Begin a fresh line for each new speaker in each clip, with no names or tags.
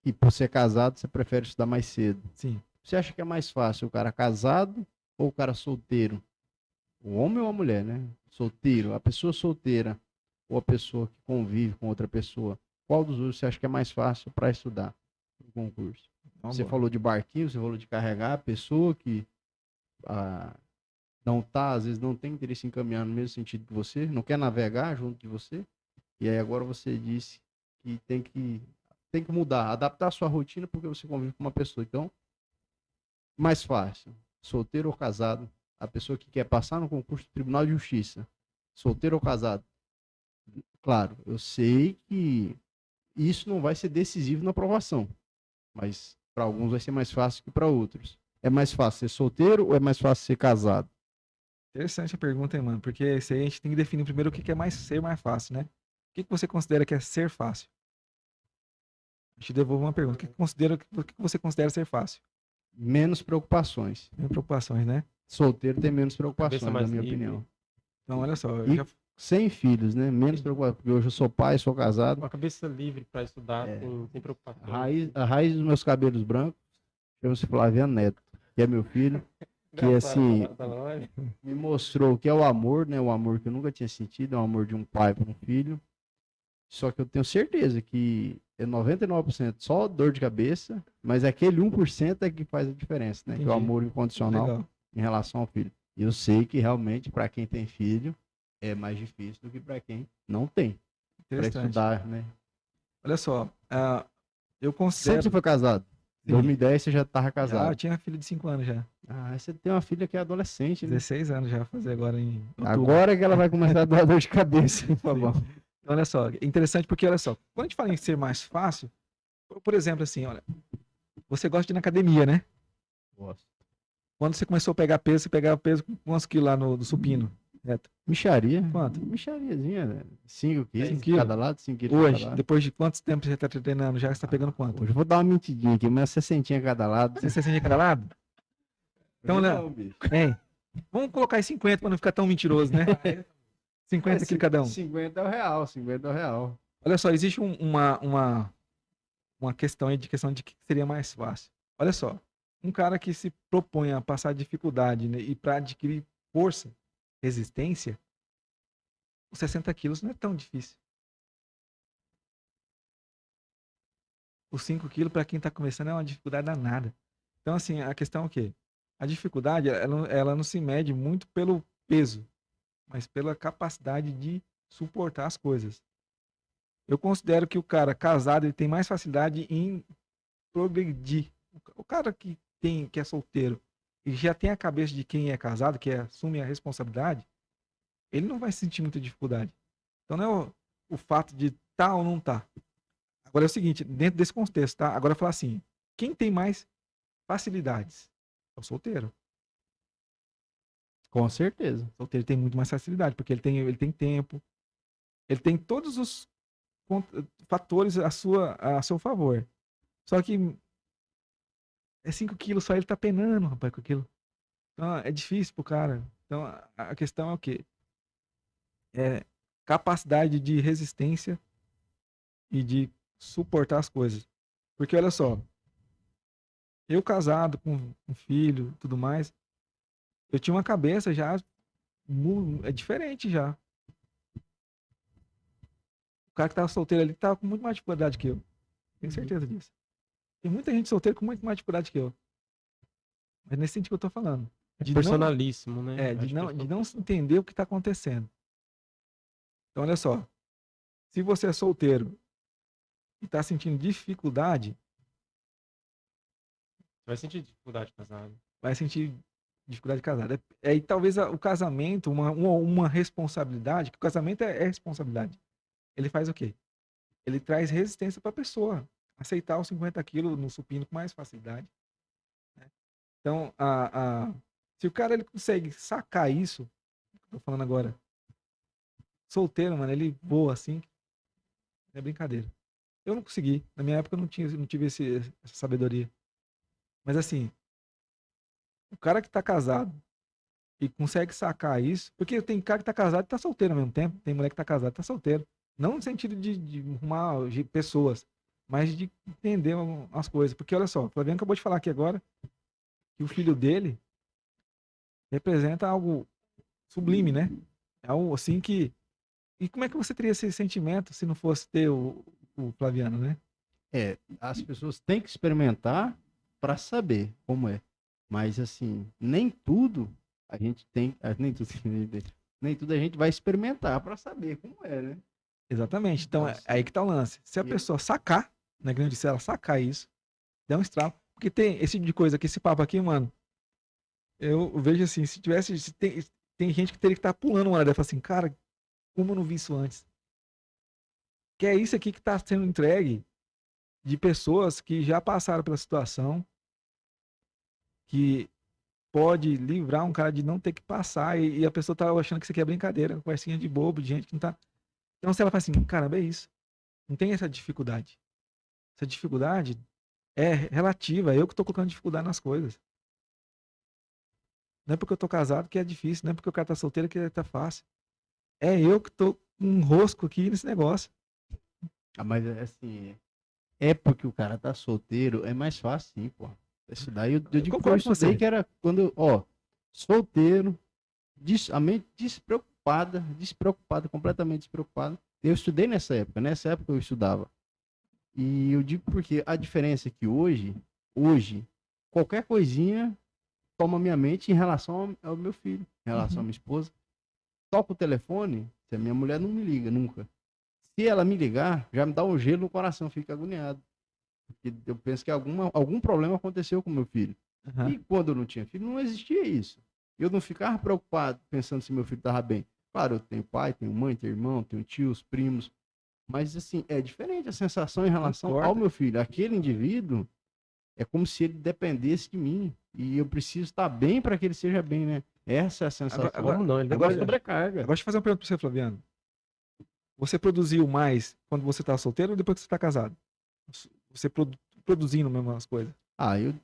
E por ser casado, você prefere estudar mais cedo.
Sim.
Você acha que é mais fácil o cara casado ou o cara solteiro? O homem ou a mulher, né? Solteiro, a pessoa solteira ou a pessoa que convive com outra pessoa. Qual dos dois você acha que é mais fácil para estudar no concurso?
Uma
Você
boa.
falou de barquinho, você falou de carregar a pessoa que ah, não tá, às vezes não tem interesse em caminhar no mesmo sentido que você, não quer navegar junto de você. E aí agora você disse que tem que mudar, adaptar a sua rotina porque você convive com uma pessoa. Então, mais fácil, solteiro ou casado, a pessoa que quer passar no concurso do Tribunal de Justiça, solteiro ou casado. Claro, eu sei que isso não vai ser decisivo na aprovação, mas para alguns vai ser mais fácil que para outros. É mais fácil ser solteiro ou é mais fácil ser casado?
Interessante a pergunta, hein, mano? Porque isso aí a gente tem que definir primeiro o que é mais ser mais fácil, né? O que você considera que é ser fácil? A gente devolve uma pergunta. O que você considera ser fácil?
Menos preocupações.
Tem preocupações, né?
Solteiro tem menos
Cabeça
preocupações, na
mais
minha
livre.
opinião.
Então, olha só, eu
E
já
sem filhos, né? Menos preocupações, porque hoje eu sou pai, sou casado.
Com a cabeça livre para estudar,
É,
sem preocupação.
a raiz dos meus cabelos brancos chama-se Flávia Neto, que é meu filho, que assim, me mostrou o que é o amor, né? O amor que eu nunca tinha sentido, é o amor de um pai para um filho. Só que eu tenho certeza que é 99% só dor de cabeça, mas aquele 1% é que faz a diferença, né? Que é o
entendi.
amor incondicional
Legal.
em relação ao filho. E eu sei que realmente para quem tem filho é mais difícil do que para quem não tem. Para
Interessante.
estudar, né?
Olha só, eu
Sempre
considero.
você foi casado. Em
Sim,
2010 você já estava
já eu
casado.
tinha filho de 5 anos já.
Ah, você tem uma filha que é adolescente, né?
16 anos já, vou fazer agora em outubro.
Agora que ela vai começar a dar dor de cabeça, por favor.
Então, olha só, é interessante porque, olha só, quando a gente fala em ser mais fácil, por exemplo, assim, olha, você gosta de ir na academia, né?
Gosto.
Quando você começou a pegar peso, você pegava peso com quantos quilos lá no supino? Reto.
Micharia.
Quanto?
Michariazinha, né? 5 quilos
5
de
quilos?
cada lado, 5 quilos de
Hoje,
cada lado.
depois de quantos tempos você está treinando já, você está pegando quanto?
Hoje eu vou dar uma mentidinha aqui, mas 60 a cada lado.
Você 60 de cada lado? Então,
Hoje
né?
não, bicho.
Hein? Vamos colocar aí 50 para não ficar tão mentiroso, né? 50 quilos cada um.
50 é o real, 50 é o real.
Olha só, existe uma questão aí de que seria mais fácil. Olha só, um cara que se propõe a passar dificuldade, né, e para adquirir força, resistência, os 60 quilos não é tão difícil. Os 5 quilos para quem está começando é uma dificuldade danada. Então, assim, a questão é o quê? A dificuldade, ela não se mede muito pelo peso, mas pela capacidade de suportar as coisas. Eu considero que o cara casado ele tem mais facilidade em progredir. O cara que é solteiro e já tem a cabeça de quem é casado, que assume a responsabilidade, ele não vai sentir muita dificuldade. Então não é o fato de tá ou não tá. Agora é o seguinte, dentro desse contexto, tá? Agora falar assim, quem tem mais facilidades? É o solteiro.
Com certeza.
O solteiro tem muito mais facilidade, porque ele tem tempo, ele tem todos os fatores a seu favor. Só que é 5 quilos, só ele tá penando, rapaz, com aquilo. Então, é difícil pro cara. Então, a questão é o quê? É capacidade de resistência e de suportar as coisas. Porque, olha só, eu casado com um filho, tudo mais, eu tinha uma cabeça já é diferente já. O cara que tava solteiro ali tava com muito mais dificuldade que eu. Tenho certeza disso. Tem muita gente solteira com muito mais dificuldade que eu. Mas nesse sentido que eu tô falando.
É personalíssimo, né?
De não entender o que tá acontecendo. Então, olha só. Se você é solteiro e tá sentindo dificuldade,
Vai sentir dificuldade casado.
vai sentir dificuldade de casar. E talvez o casamento, uma responsabilidade, que o casamento é responsabilidade. Ele faz o quê? Ele traz resistência para a pessoa aceitar os 50 quilos no supino com mais facilidade. Né? Então, se o cara ele consegue sacar isso, tô falando agora, solteiro, mano, ele voa assim, é brincadeira. Eu não consegui. Na minha época eu não tive essa sabedoria. Mas assim, o cara que tá casado e consegue sacar isso, porque tem cara que tá casado e tá solteiro ao mesmo tempo, tem mulher que tá casada e tá solteiro. Não no sentido de arrumar pessoas, mas de entender as coisas. Porque olha só, o Flaviano acabou de falar aqui agora que o filho dele representa algo sublime, né? É algo assim que... E como é que você teria esse sentimento se não fosse ter o Flaviano, né?
As pessoas têm que experimentar para saber como é. Mas assim, nem tudo a gente tem, nem tudo a gente vai experimentar para saber como é, né?
Exatamente. Então,
Então,
é aí que tá o lance. Se a pessoa sacar, né, que eu disse, ela sacar isso, der um estralo. Porque tem esse tipo de coisa aqui, esse papo aqui, mano, eu vejo assim, se tem gente que teria que estar pulando uma hora dela e falar assim, cara, como eu não vi isso antes? Que é isso aqui que tá sendo entregue de pessoas que já passaram pela situação, que pode livrar um cara de não ter que passar e a pessoa tá achando que isso aqui é brincadeira, conversinha de bobo, de gente que não tá... Então, se ela fala assim, caramba, é isso. Não tem essa dificuldade. Essa dificuldade é relativa. Eu que tô colocando dificuldade nas coisas. Não é porque eu tô casado que é difícil. Não é porque o cara tá solteiro que tá fácil. É eu que tô com um rosco aqui nesse negócio.
mas assim, é porque o cara tá solteiro, é mais fácil sim, pô. Isso daí eu digo que eu
Concordo com
estudei
você.
que era quando, ó, solteiro, a mente despreocupada, completamente despreocupada. Eu estudei nessa época eu estudava. E eu digo porque a diferença é que hoje, qualquer coisinha toma minha mente em relação ao meu filho, em relação à minha esposa. Toca o telefone, se a minha mulher não me liga nunca. Se ela me ligar, já me dá um gelo no coração, fica agoniado. Porque eu penso que algum problema aconteceu com meu filho.
Uhum.
E quando eu não tinha filho, não existia isso. Eu não ficava preocupado pensando se meu filho estava bem. Claro, eu tenho pai, tenho mãe, tenho irmão, tenho tios, primos. Mas, assim, é diferente a sensação em relação ao
Concordo.
meu filho. Aquele indivíduo é como se ele dependesse de mim. E eu preciso estar bem para que ele seja bem, né? Essa é a sensação.
Como não? Ele
agora-
sobrecarga.
Agora deixa eu fazer uma pergunta pra você, Flaviano. Você produziu mais quando você tá solteiro ou depois que você tá casado? Você produzindo mesmo as coisas?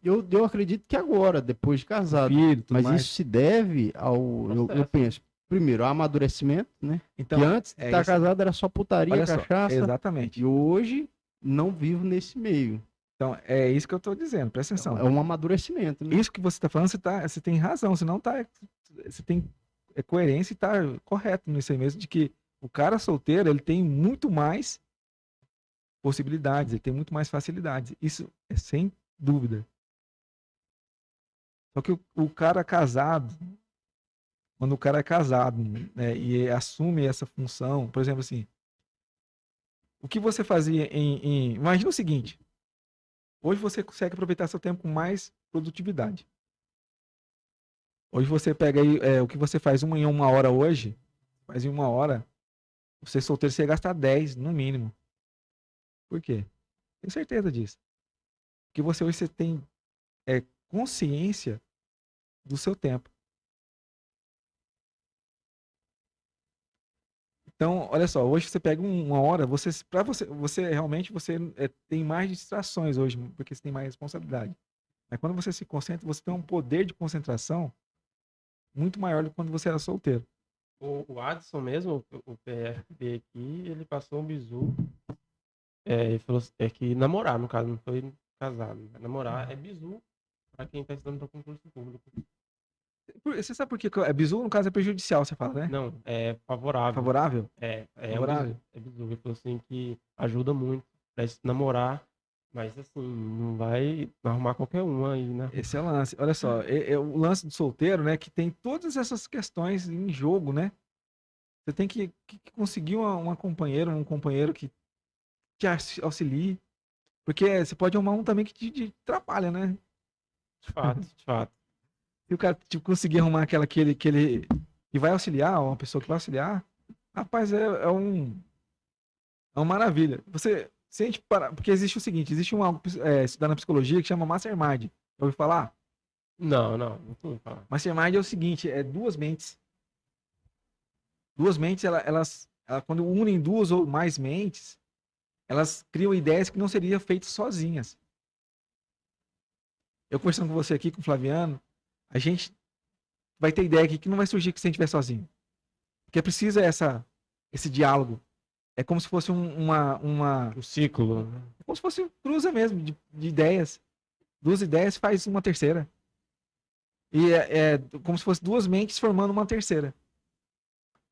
Eu acredito que agora, depois de casado.
Filho, tudo
Mas
mais.
isso se deve eu penso, primeiro, ao amadurecimento, né?
Então,
Que antes de estar casado era só putaria,
olha só,
cachaça.
exatamente.
E hoje não vivo nesse meio.
Então, é isso que eu tô dizendo, presta atenção.
É um amadurecimento, né?
Isso que você tá falando, você tem razão, você não tá, você tem coerência e tá correto nisso aí mesmo, de que o cara solteiro, ele tem muito mais possibilidades, ele tem muito mais facilidades. Isso é sem dúvida. Só que o cara casado, quando o cara é casado, né, e assume essa função, por exemplo assim, o que você fazia imagina o seguinte, hoje você consegue aproveitar seu tempo com mais produtividade. Hoje você pega aí, o que você faz em uma hora hoje, faz em uma hora, você solteiro, você gasta 10 no mínimo. Por quê? Tenho certeza disso. Porque hoje você tem consciência do seu tempo. Então, olha só, hoje você pega uma hora, você realmente tem mais distrações hoje, porque você tem mais responsabilidade. Mas quando você se concentra, você tem um poder de concentração muito maior do que quando você era solteiro.
O Adson mesmo, o PFP aqui, ele passou um bizu. Ele falou que namorar, no caso, não foi casado. Namorar é bizu pra quem tá estudando para concurso público.
Você sabe por que é bizu, no caso, é prejudicial, você fala, né?
Não, é favorável.
Favorável?
Favorável. É bizu. Ele falou assim que ajuda muito pra namorar, mas assim, não vai arrumar qualquer uma aí, né?
Esse é o lance. Olha só, o lance do solteiro, né, que tem todas essas questões em jogo, né? Você tem que conseguir uma companheira, um companheiro que te auxilie, porque você pode arrumar um também que te atrapalha, né?
De fato, de fato.
Se o cara conseguir arrumar aquele que vai auxiliar, uma pessoa que vai auxiliar, rapaz, é uma maravilha. Se a gente parar, porque existe o seguinte, existe algo estudar na psicologia que chama Mastermind. Já ouviu falar?
Não ouvi falar.
Mastermind é o seguinte, é duas mentes. Duas mentes, elas quando unem duas ou mais mentes, elas criam ideias que não seriam feitas sozinhas. Eu conversando com você aqui, com o Flaviano, a gente vai ter ideia aqui que não vai surgir se a gente estiver sozinho. Porque precisa esse diálogo, É como se fosse uma
O ciclo. Né?
como se fosse cruza mesmo de ideias. Duas ideias faz uma terceira. E é como se fosse duas mentes formando uma terceira.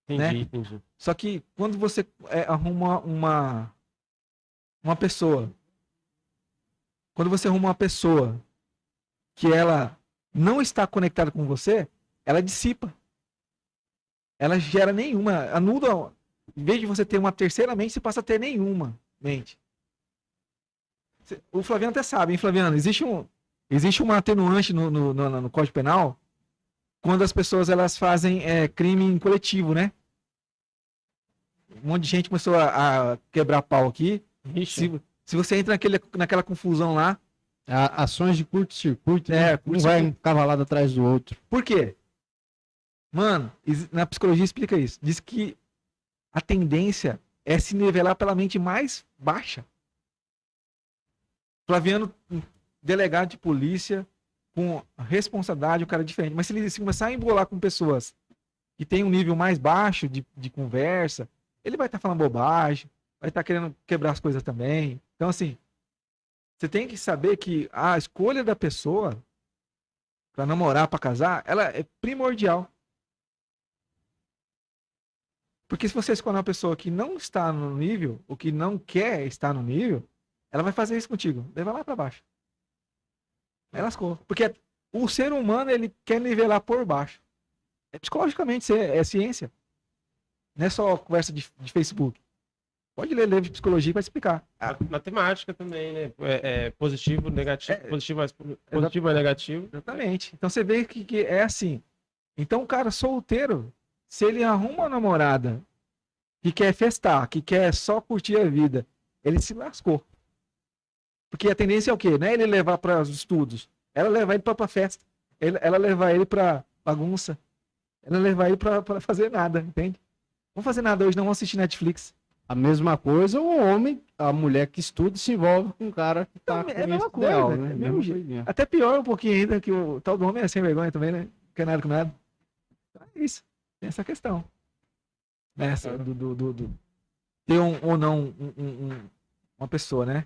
Entendi,
Né?
entendi.
Só que quando você arruma uma pessoa, quando você arruma uma pessoa que ela não está conectada com você, ela dissipa. Ela gera nenhuma, anula. Em vez de você ter uma terceira mente, você passa a ter nenhuma mente. O Flaviano até sabe, hein, Flaviano? Existe uma atenuante no Código Penal quando as pessoas elas fazem crime coletivo, né? Um monte de gente começou a quebrar pau aqui. Se você entra naquela confusão lá.
Ações de curto-circuito,
né?
Um vai um cavalado atrás do outro.
Por quê? Mano, na psicologia explica isso. Diz que a tendência é se nivelar pela mente mais baixa. Flaviano, delegado de polícia, com responsabilidade, o cara é diferente. Mas se ele começar a embolar com pessoas que tem um nível mais baixo de conversa, ele vai estar falando bobagem, vai estar querendo quebrar as coisas também. Então, assim, você tem que saber que a escolha da pessoa para namorar, para casar, ela é primordial. Porque se você escolher uma pessoa que não está no nível, ou que não quer estar no nível, ela vai fazer isso contigo. Daí vai lá para baixo. Aí lascou. Porque o ser humano, ele quer nivelar por baixo. Psicologicamente, é ciência. Não é só conversa de Facebook. Pode ler livro de psicologia que vai explicar.
Matemática também, né? Positivo, negativo, positivo mais negativo.
Exatamente. Então você vê que é assim. Então o cara solteiro, se ele arruma uma namorada que quer festar, que quer só curtir a vida, ele se lascou. Porque a tendência é o quê? Não é ele levar para os estudos. Ela levar ele para festa. Ela levar ele para bagunça. Ela levar ele para fazer nada, entende? Não fazer nada hoje, não vamos assistir Netflix.
A mesma coisa, o homem, a mulher que estuda se envolve com um cara que tá com
a mesma coisa,
ideal,
né?
Mesmo
até pior um pouquinho ainda, que o tal do homem é sem vergonha também, né? Não quer nada com nada. Então é isso. Tem essa questão. Essa do ter ou não uma pessoa, né?